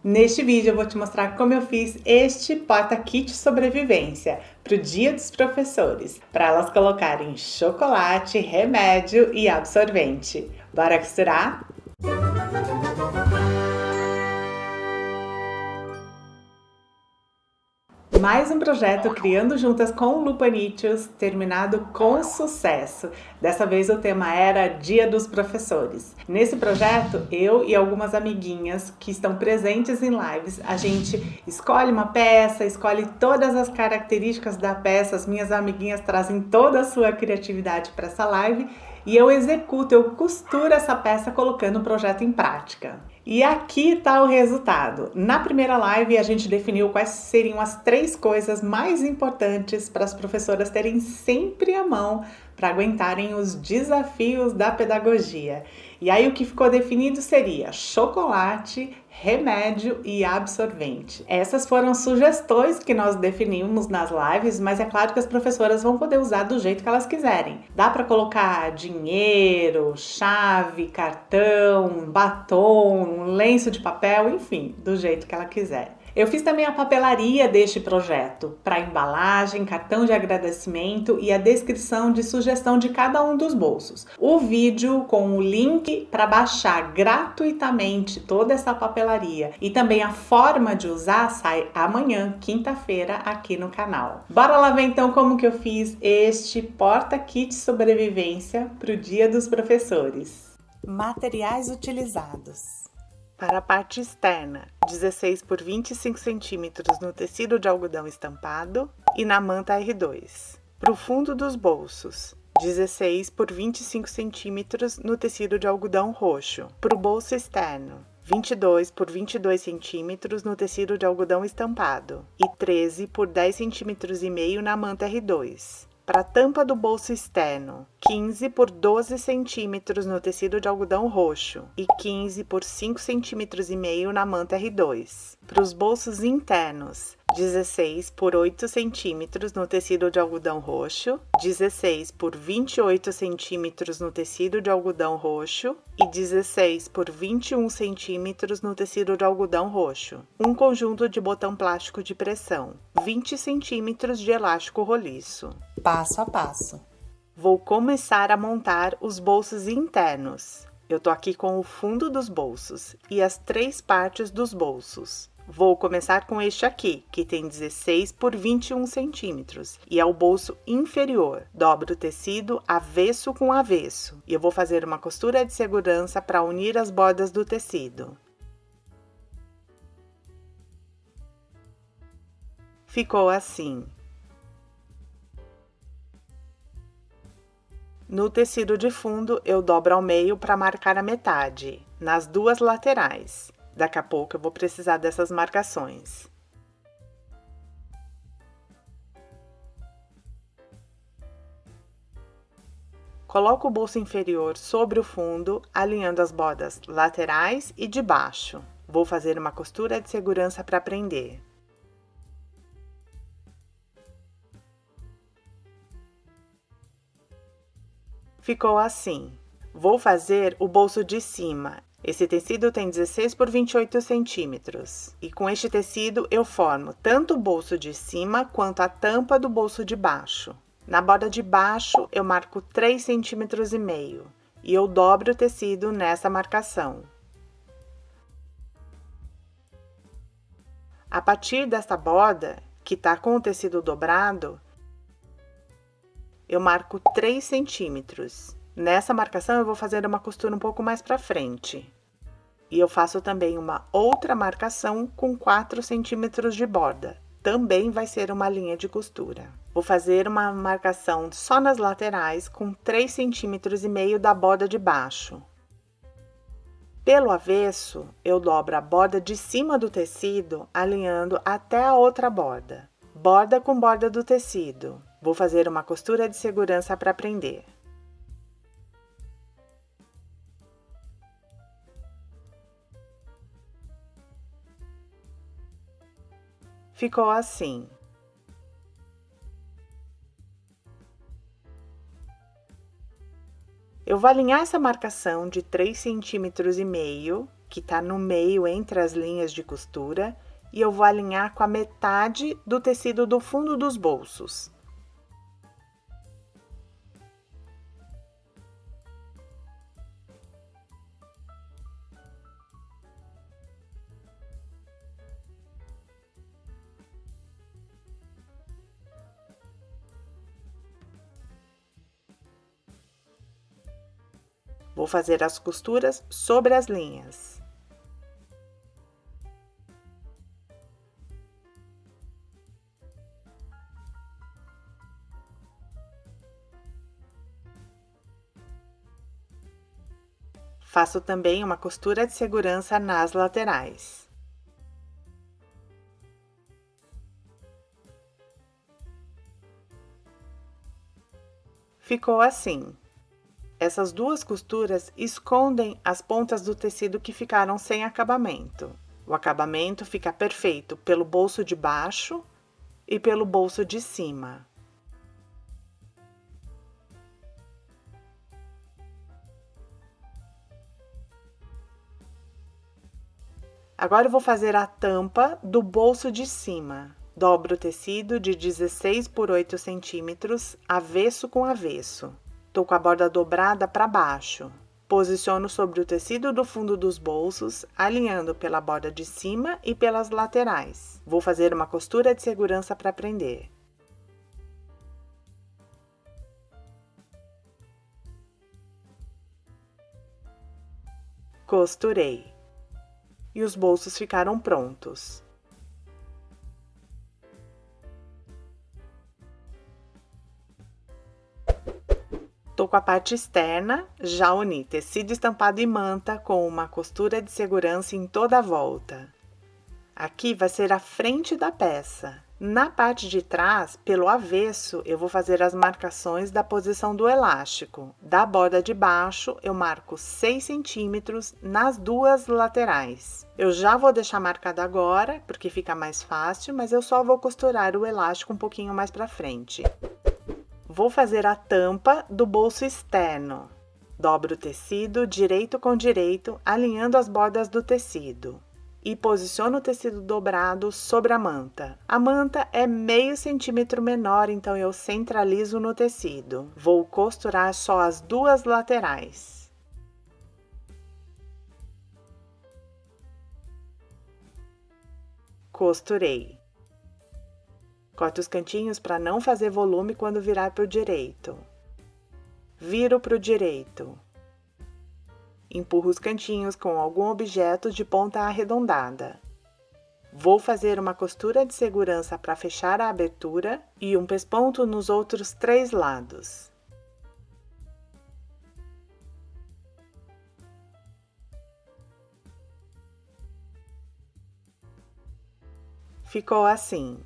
Neste vídeo eu vou te mostrar como eu fiz este porta-kit sobrevivência para o Dia dos Professores, para elas colocarem chocolate, remédio e absorvente. Bora costurar? Mais um projeto Criando Juntas com o Lupanicious, terminado com sucesso. Dessa vez o tema era Dia dos Professores. Nesse projeto, eu e algumas amiguinhas que estão presentes em lives, a gente escolhe uma peça, escolhe todas as características da peça, as minhas amiguinhas trazem toda a sua criatividade para essa live e eu executo, eu costuro essa peça colocando o projeto em prática. E aqui está o resultado. Na primeira live a gente definiu quais seriam as 3 coisas mais importantes para as professoras terem sempre à mão para aguentarem os desafios da pedagogia. E aí o que ficou definido seria chocolate, remédio e absorvente. Essas foram sugestões que nós definimos nas lives, mas é claro que as professoras vão poder usar do jeito que elas quiserem. Dá para colocar dinheiro, chave, cartão, batom, lenço de papel, enfim, do jeito que ela quiser. Eu fiz também a papelaria deste projeto, para embalagem, cartão de agradecimento e a descrição de sugestão de cada um dos bolsos. O vídeo com o link para baixar gratuitamente toda essa papelaria e também a forma de usar sai amanhã, quinta-feira, aqui no canal. Bora lá ver então como que eu fiz este porta-kit sobrevivência para o Dia dos Professores. Materiais utilizados. Para a parte externa, 16 por 25 cm no tecido de algodão estampado e na manta R2. Para o fundo dos bolsos, 16 por 25 cm no tecido de algodão roxo. Para o bolso externo, 22 por 22 cm no tecido de algodão estampado e 13 por 10,5 cm na manta R2. Para a tampa do bolso externo, 15 por 12 cm no tecido de algodão roxo e 15 por 5,5 cm na manta R2. Para os bolsos internos, 16 por 8 cm no tecido de algodão roxo, 16 por 28 cm no tecido de algodão roxo e 16 por 21 cm no tecido de algodão roxo. Um conjunto de botão plástico de pressão, 20 cm de elástico roliço. Passo a passo. Vou começar a montar os bolsos internos. Eu tô aqui com o fundo dos bolsos e as 3 partes dos bolsos. Vou começar com este aqui, que tem 16 por 21 centímetros e é o bolso inferior. Dobro o tecido avesso com avesso e eu vou fazer uma costura de segurança para unir as bordas do tecido. Ficou assim. No tecido de fundo, eu dobro ao meio para marcar a metade, nas 2 laterais. Daqui a pouco eu vou precisar dessas marcações. Coloco o bolso inferior sobre o fundo, alinhando as bordas laterais e de baixo. Vou fazer uma costura de segurança para prender. Ficou assim. Vou fazer o bolso de cima. Esse tecido tem 16 por 28 centímetros. E com este tecido eu formo tanto o bolso de cima quanto a tampa do bolso de baixo. Na borda de baixo eu marco 3,5 centímetros e eu dobro o tecido nessa marcação. A partir desta borda, que está com o tecido dobrado, eu marco 3 centímetros. Nessa marcação, eu vou fazer uma costura um pouco mais para frente. E eu faço também uma outra marcação com 4 centímetros de borda. Também vai ser uma linha de costura. Vou fazer uma marcação só nas laterais com 3,5 centímetros da borda de baixo. Pelo avesso, eu dobro a borda de cima do tecido, alinhando até a outra borda. Borda com borda do tecido. Vou fazer uma costura de segurança para prender. Ficou assim. Eu vou alinhar essa marcação de 3,5 centímetros que está no meio entre as linhas de costura, e eu vou alinhar com a metade do tecido do fundo dos bolsos. Vou fazer as costuras sobre as linhas. Faço também uma costura de segurança nas laterais. Ficou assim. Essas duas costuras escondem as pontas do tecido que ficaram sem acabamento. O acabamento fica perfeito pelo bolso de baixo e pelo bolso de cima. Agora eu vou fazer a tampa do bolso de cima. Dobro o tecido de 16 por 8 centímetros, avesso com avesso. Tô com a borda dobrada para baixo. Posiciono sobre o tecido do fundo dos bolsos, alinhando pela borda de cima e pelas laterais. Vou fazer uma costura de segurança para prender. Costurei. E os bolsos ficaram prontos. Tô com a parte externa, já uni tecido estampado e manta com uma costura de segurança em toda a volta. Aqui vai ser a frente da peça. Na parte de trás, pelo avesso, eu vou fazer as marcações da posição do elástico. Da borda de baixo, eu marco 6 centímetros nas duas laterais. Eu já vou deixar marcado agora, porque fica mais fácil, mas eu só vou costurar o elástico um pouquinho mais pra frente. Vou fazer a tampa do bolso externo. Dobro o tecido direito com direito, alinhando as bordas do tecido. E posiciono o tecido dobrado sobre a manta. A manta é meio centímetro menor, então eu centralizo no tecido. Vou costurar só as duas laterais. Costurei. Corto os cantinhos para não fazer volume quando virar para o direito. Viro para o direito. Empurro os cantinhos com algum objeto de ponta arredondada. Vou fazer uma costura de segurança para fechar a abertura e um pesponto nos outros 3 lados. Ficou assim.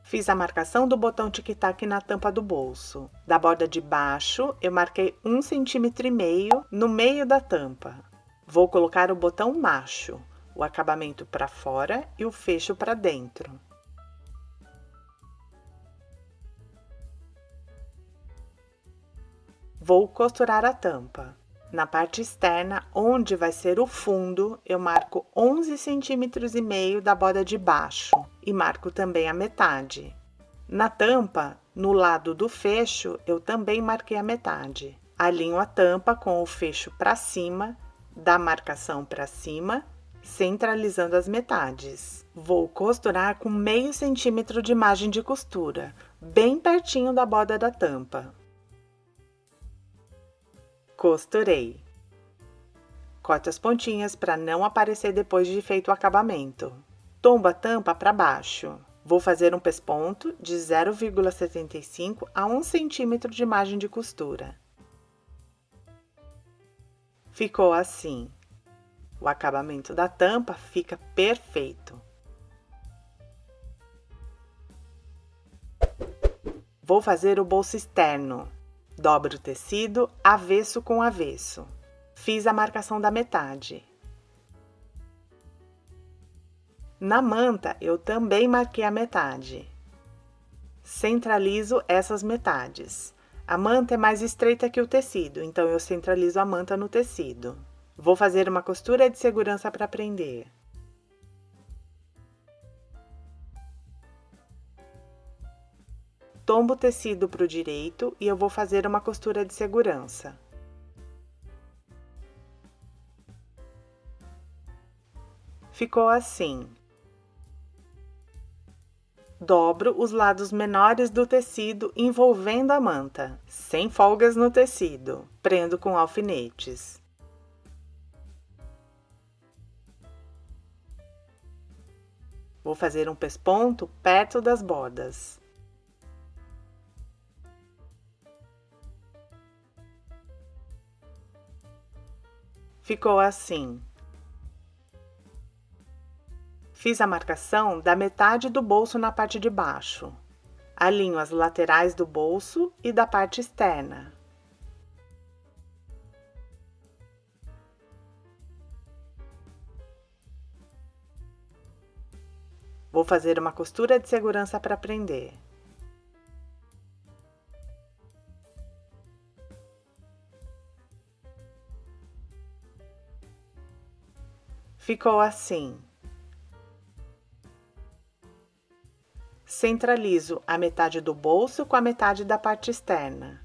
Fiz a marcação do botão tic-tac na tampa do bolso. Da borda de baixo, eu marquei 1,5 cm no meio da tampa. Vou colocar o botão macho, o acabamento para fora e o fecho para dentro. Vou costurar a tampa. Na parte externa, onde vai ser o fundo, eu marco 11,5 centímetros da borda de baixo e marco também a metade. Na tampa, no lado do fecho, eu também marquei a metade. Alinho a tampa com o fecho para cima, da marcação para cima, centralizando as metades. Vou costurar com meio centímetro de margem de costura, bem pertinho da borda da tampa. Costurei. Corto as pontinhas para não aparecer depois de feito o acabamento. Tombo a tampa para baixo. Vou fazer um pesponto de 0,75 a 1 centímetro de margem de costura. Ficou assim. O acabamento da tampa fica perfeito. Vou fazer o bolso externo. Dobro o tecido avesso com avesso. Fiz a marcação da metade. Na manta, eu também marquei a metade. Centralizo essas metades. A manta é mais estreita que o tecido, então eu centralizo a manta no tecido. Vou fazer uma costura de segurança para prender. Tombo o tecido para o direito e eu vou fazer uma costura de segurança. Ficou assim. Dobro os lados menores do tecido envolvendo a manta, sem folgas no tecido. Prendo com alfinetes. Vou fazer um pesponto perto das bordas. Ficou assim. Fiz a marcação da metade do bolso na parte de baixo. Alinho as laterais do bolso e da parte externa. Vou fazer uma costura de segurança para prender. Ficou assim. Centralizo a metade do bolso com a metade da parte externa.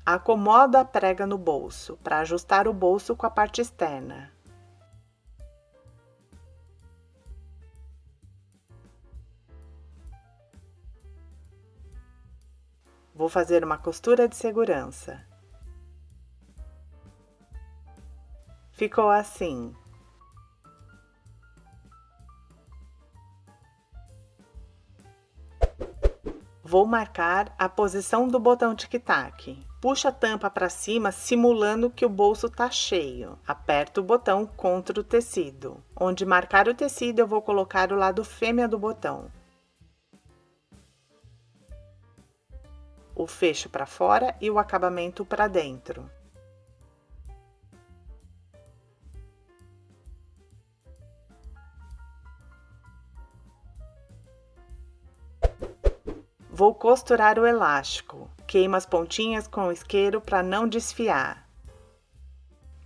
Acomodo a prega no bolso, para ajustar o bolso com a parte externa. Vou fazer uma costura de segurança. Ficou assim. Vou marcar a posição do botão tic-tac. Puxa a tampa para cima, simulando que o bolso está cheio. Aperto o botão contra o tecido. Onde marcar o tecido, eu vou colocar o lado fêmea do botão. O fecho para fora e o acabamento para dentro. Vou costurar o elástico. Queimo as pontinhas com o isqueiro para não desfiar.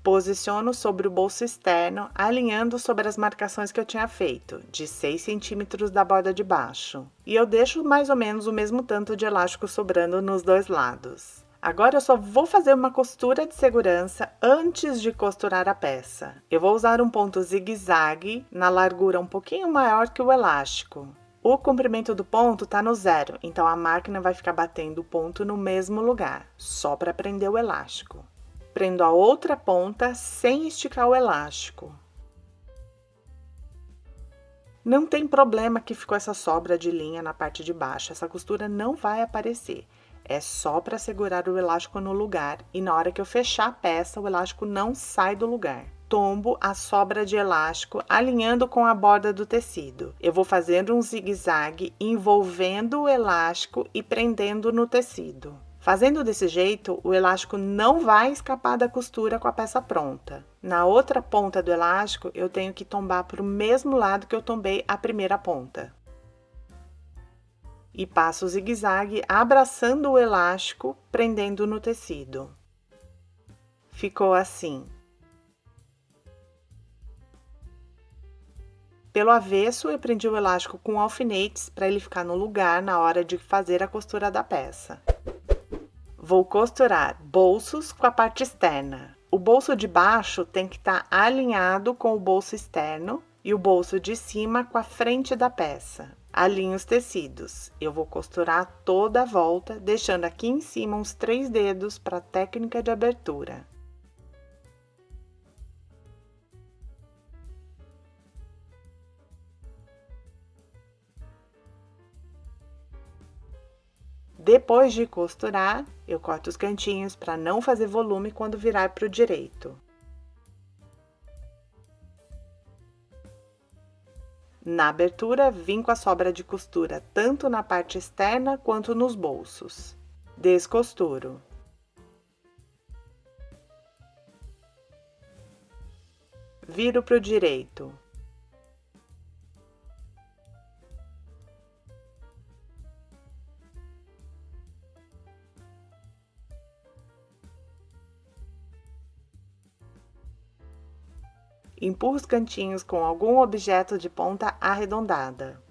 Posiciono sobre o bolso externo, alinhando sobre as marcações que eu tinha feito, de 6 centímetros da borda de baixo. E eu deixo mais ou menos o mesmo tanto de elástico sobrando nos dois lados. Agora eu só vou fazer uma costura de segurança antes de costurar a peça. Eu vou usar um ponto zigue-zague na largura um pouquinho maior que o elástico. O comprimento do ponto está no 0, então a máquina vai ficar batendo o ponto no mesmo lugar, só para prender o elástico. Prendo a outra ponta sem esticar o elástico. Não tem problema que ficou essa sobra de linha na parte de baixo, essa costura não vai aparecer. É só para segurar o elástico no lugar e na hora que eu fechar a peça, o elástico não sai do lugar. Tombo a sobra de elástico alinhando com a borda do tecido. Eu vou fazendo um zigue-zague envolvendo o elástico e prendendo no tecido. Fazendo desse jeito, o elástico não vai escapar da costura com a peça pronta. Na outra ponta do elástico, eu tenho que tombar para o mesmo lado que eu tombei a primeira ponta. E passo o zigue-zague abraçando o elástico, prendendo no tecido. Ficou assim. Pelo avesso, eu prendi o elástico com alfinetes para ele ficar no lugar na hora de fazer a costura da peça. Vou costurar bolsos com a parte externa. O bolso de baixo tem que estar alinhado com o bolso externo e o bolso de cima com a frente da peça. Alinho os tecidos. Eu vou costurar toda a volta, deixando aqui em cima uns 3 dedos para a técnica de abertura. Depois de costurar, eu corto os cantinhos para não fazer volume quando virar para o direito. Na abertura, vim com a sobra de costura tanto na parte externa quanto nos bolsos. Descosturo. Viro para o direito. Empurra os cantinhos com algum objeto de ponta arredondada.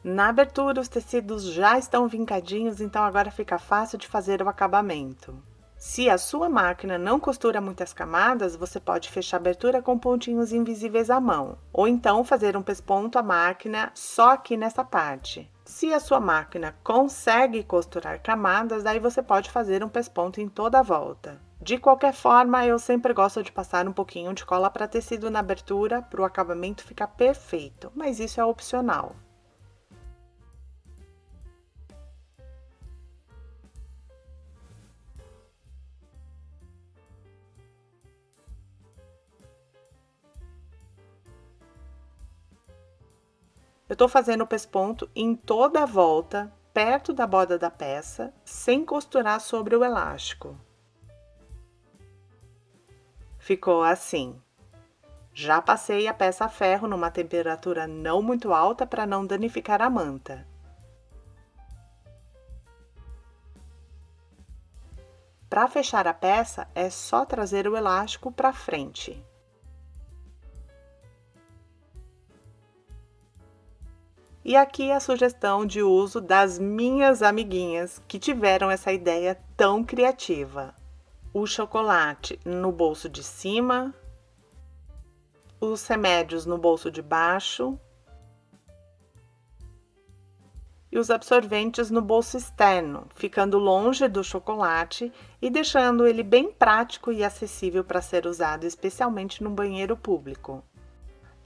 Na abertura, os tecidos já estão vincadinhos, então agora fica fácil de fazer o acabamento. Se a sua máquina não costura muitas camadas, você pode fechar a abertura com pontinhos invisíveis à mão, ou então fazer um pesponto à máquina só aqui nessa parte. Se a sua máquina consegue costurar camadas, daí você pode fazer um pesponto em toda a volta. De qualquer forma, eu sempre gosto de passar um pouquinho de cola para tecido na abertura para o acabamento ficar perfeito, mas isso é opcional. Eu estou fazendo o pesponto em toda a volta, perto da borda da peça, sem costurar sobre o elástico. Ficou assim. Já passei a peça a ferro numa temperatura não muito alta para não danificar a manta. Para fechar a peça, é só trazer o elástico para frente. E aqui a sugestão de uso das minhas amiguinhas que tiveram essa ideia tão criativa. O chocolate no bolso de cima, os remédios no bolso de baixo e os absorventes no bolso externo, ficando longe do chocolate e deixando ele bem prático e acessível para ser usado, especialmente no banheiro público.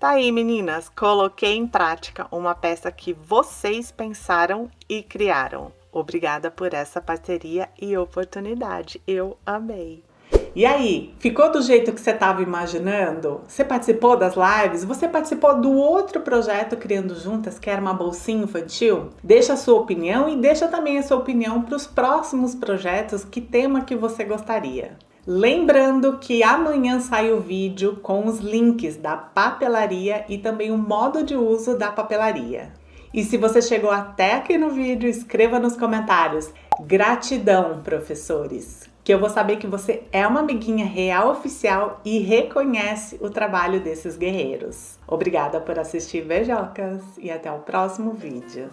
Tá aí, meninas, coloquei em prática uma peça que vocês pensaram e criaram. Obrigada por essa parceria e oportunidade, eu amei! E aí, ficou do jeito que você estava imaginando? Você participou das lives? Você participou do outro projeto Criando Juntas, que era uma bolsinha infantil? Deixa a sua opinião e deixa também a sua opinião para os próximos projetos, que tema que você gostaria. Lembrando que amanhã sai o vídeo com os links da papelaria e também o modo de uso da papelaria. E se você chegou até aqui no vídeo, escreva nos comentários. Gratidão, professores! Que eu vou saber que você é uma amiguinha real oficial e reconhece o trabalho desses guerreiros. Obrigada por assistir, beijocas, e até o próximo vídeo.